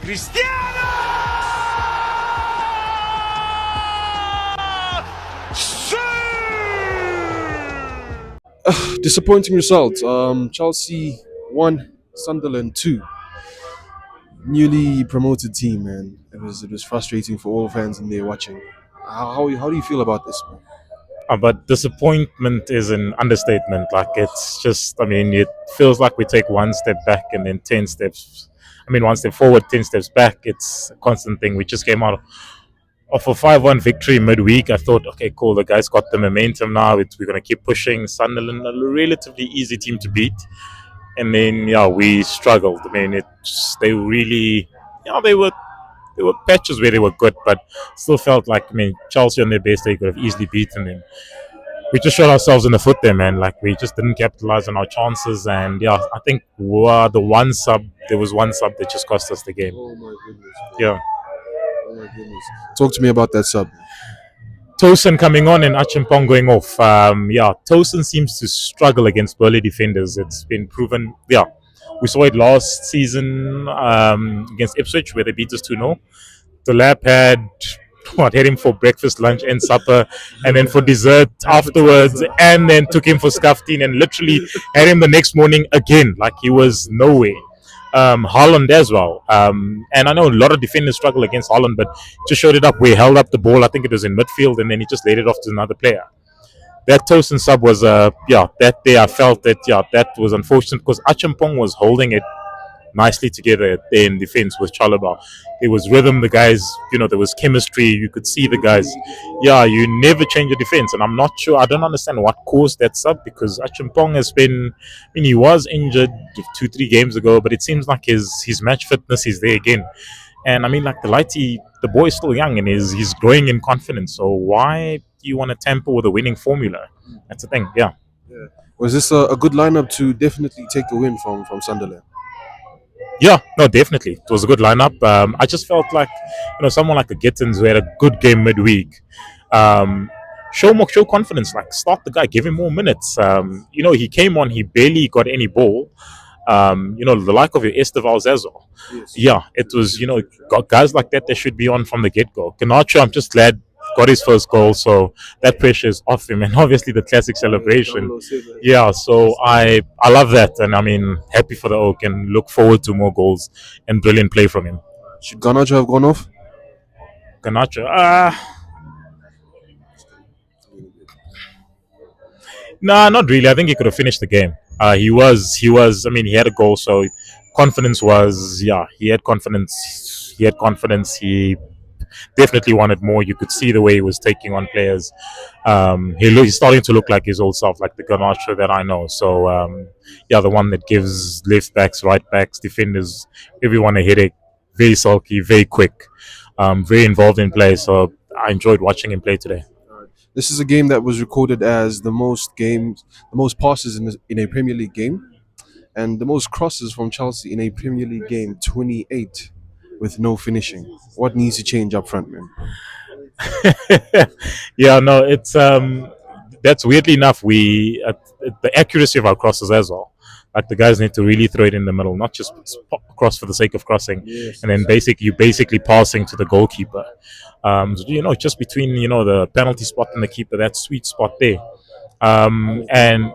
Cristiano! Disappointing result. Chelsea 1, Sunderland 2. Newly promoted team, man. It was frustrating for all fans in there watching. How do you feel about this, man? But disappointment is an understatement. Like it's just, I mean, it feels like we take one step back and then 10 steps. I mean, one step forward, 10 steps back. It's a constant thing. We just came out of a 5-1 victory midweek. I thought, okay, cool. The guys got the momentum now. We're going to keep pushing. Sunderland, a relatively easy team to beat. And then, yeah, we struggled. I mean, they really, there were patches where they were good, but still felt like, I mean, Chelsea on their best, they could have easily beaten them. We just shot ourselves in the foot there, man. Like, we just didn't capitalize on our chances. And, yeah, I think there was one sub that just cost us the game. Oh my goodness. Yeah. Oh my goodness. Talk to me about that sub. Tosin coming on and Achimpong going off. Tosin seems to struggle against burly defenders. It's been proven. Yeah, we saw it last season against Ipswich where they beat us 2-0. The lap had him for breakfast, lunch, and supper, and then for dessert afterwards, and then took him for scuffing and literally had him the next morning again, like he was nowhere. Holland as well. And I know a lot of defenders struggle against Holland, but just showed it up. We held up the ball. I think it was in midfield, and then he just laid it off to another player. That Tosin sub was, that day I felt that was unfortunate because Achimpong was holding it nicely together there in defense with Chalobah. There was rhythm, the guys, there was chemistry. You could see the guys. Yeah, you never change your defense. And I'm not sure, I don't understand what caused that sub because Achimpong has been, he was injured 2-3 games ago, but it seems like his match fitness is there again. And I mean, like the boy is still young and he's growing in confidence. So why do you want to tamper with a winning formula? That's the thing, yeah. Was this a good lineup to definitely take a win from Sunderland? Yeah, no, definitely. It was a good lineup. I just felt like, someone like a Gittins who had a good game midweek. Show confidence. Like, start the guy, give him more minutes. He came on, he barely got any ball. The like of your Estevals as well. Yes. Yeah, it was, guys like that should be on from the get-go. Ganacho, I'm just glad got his first goal, so that pressure is off him, and obviously the classic celebration. Yeah, so I love that, and I mean, happy for the Oak, and look forward to more goals and brilliant play from him. Should Garnacho have gone off? Ganacho, nah, not really. I think he could have finished the game. He was. I mean, he had a goal, so confidence was. Yeah, he had confidence. He definitely wanted more. You could see the way he was taking on players. He's starting to look like his old self, like the Garnacho that I know. So, the one that gives left backs, right backs, defenders, everyone a headache. Very sulky, very quick, very involved in play. So I enjoyed watching him play today. This is a game that was recorded as the most passes in a Premier League game, and the most crosses from Chelsea in a Premier League game, 28, with no finishing. What needs to change up front, man? Yeah, no, it's that's weirdly enough the accuracy of our crosses as well. Like the guys need to really throw it in the middle, not just cross for the sake of crossing, Yes. and then basically passing to the goalkeeper. Just between the penalty spot and the keeper, that sweet spot there, and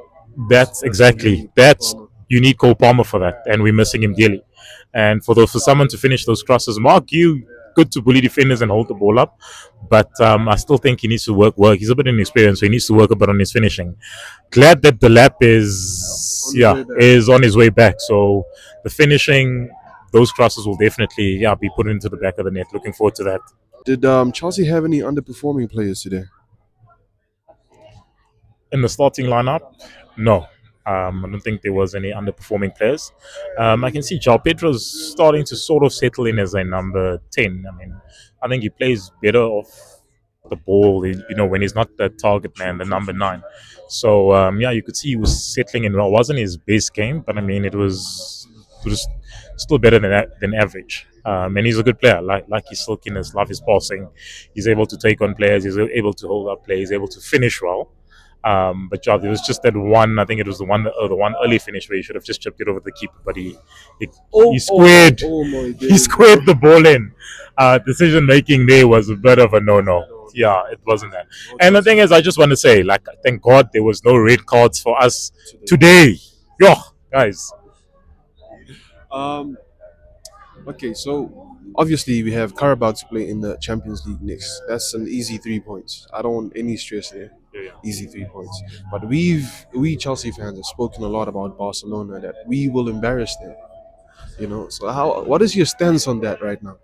that's you need Cole Palmer for that, and we're missing him dearly. And for someone to finish those crosses, Mark, you good to bully defenders and hold the ball up, but I still think he needs to work. He's a bit inexperienced, so he needs to work a bit on his finishing. Glad that the lap is on his way back. So the finishing, those crosses will definitely be put into the back of the net. Looking forward to that. Did Chelsea have any underperforming players today? In the starting lineup, no. I don't think there was any underperforming players. I can see João Pedro's starting to sort of settle in as a number 10. I mean, I think he plays better off the ball, when he's not the target man, the number 9. So, you could see he was settling in well. It wasn't his best game, but I mean, it was still better than average. And he's a good player. Like his silkiness, love his passing. He's able to take on players. He's able to hold up play. He's able to finish well. But yeah, there was just that one. I think it was the one early finish where he should have just chipped it over the keeper, but he, he squared Oh my he days, bro. squared the ball in. Decision making there was a bit of a no. Yeah, it wasn't that. No And the chance thing is, I just want to say, like, thank God there was no red cards for us today. today. Yo, guys. Um. Okay, so obviously we have Carabao to play in the Champions League next. That's an easy 3 points. I don't want any stress there. Yeah. Easy 3 points. But we Chelsea fans have spoken a lot about Barcelona that we will embarrass them. You know. So what is your stance on that right now?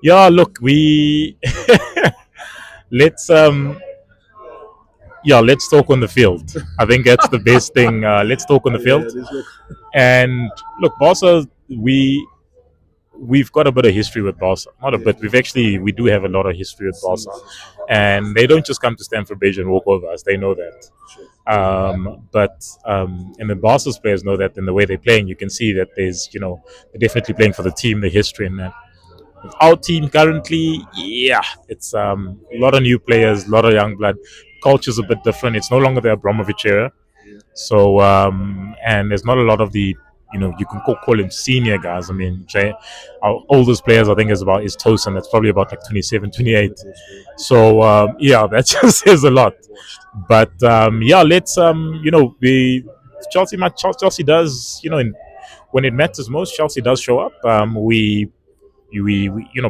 Yeah, look, we let's let's talk on the field. I think that's the best thing. Let's talk on the Yeah, field. there's no. And look, Barca, we've got a bit of history with Barca. Not a Yeah. bit. We do have a lot of history with Barca, Yes. and they don't just come to Stamford Bridge and walk over us. They know that. Sure. And the Barca's players know that in the way they're playing, you can see that there's, they're definitely playing for the team, the history, and that. Our team currently, yeah, it's a lot of new players, a lot of young blood. Culture's a bit different. It's no longer the Abramovich era. Yeah. So, and there's not a lot of the, you can call him senior guys. I mean, our oldest players, I think, is Tosin. That's probably about like 27, 28. So, yeah, that just says a lot. But, yeah, let's, Chelsea does, when it matters most, Chelsea does show up.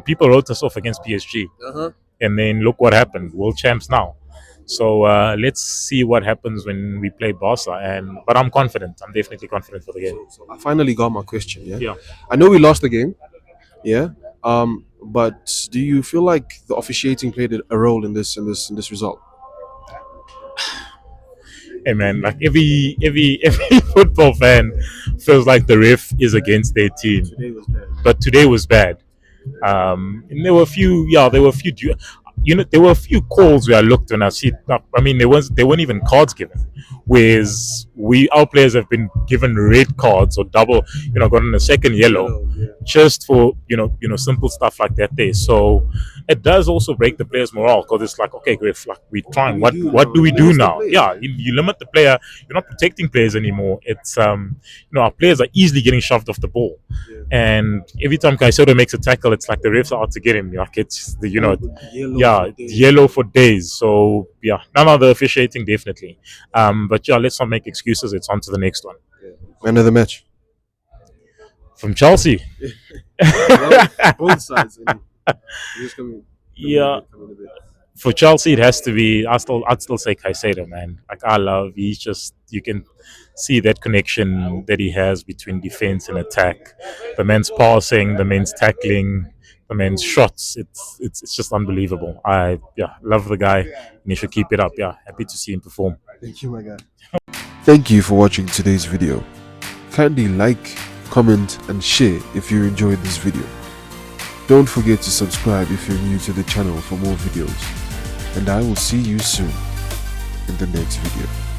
People wrote us off against PSG, Uh-huh. and then look what happened. World champs now. So let's see what happens when we play Barca. But I'm confident. I'm definitely confident for the game. So I finally got my question. Yeah. Yeah. I know we lost the game. Yeah. But do you feel like the officiating played a role in this result? Hey man, like every football fan feels like the ref is against their team, Today was bad. but today was bad. And there were a few, there were a few calls where I looked and I see. I mean, there weren't even cards given. Whereas our players have been given red cards or double, gotten a second yellow, Yeah. just for simple stuff like that. There, so it does also break the players' morale because it's like, okay, great, like we're trying. What do we do now? Yeah, you limit the player. You're not protecting players anymore. It's our players are easily getting shoved off the ball. Yeah. And every time Caicedo makes a tackle, it's like the refs are out to get him. Like it's yellow for days. So yeah, none of the officiating definitely. But yeah, let's not make excuses. It's on to the next one. Man of the match. From Chelsea. Well, both sides. Just coming Yeah. a bit. For Chelsea, it has to be. I'd still say Caicedo, man. Like he's just, you can see that connection that he has between defense and attack. The man's passing, the man's tackling, the man's shots. It's just unbelievable. I love the guy, and he should keep it up. Yeah, happy to see him perform. Thank you, my guy. Thank you for watching today's video. Kindly like, comment, and share if you enjoyed this video. Don't forget to subscribe if you're new to the channel for more videos. And I will see you soon in the next video.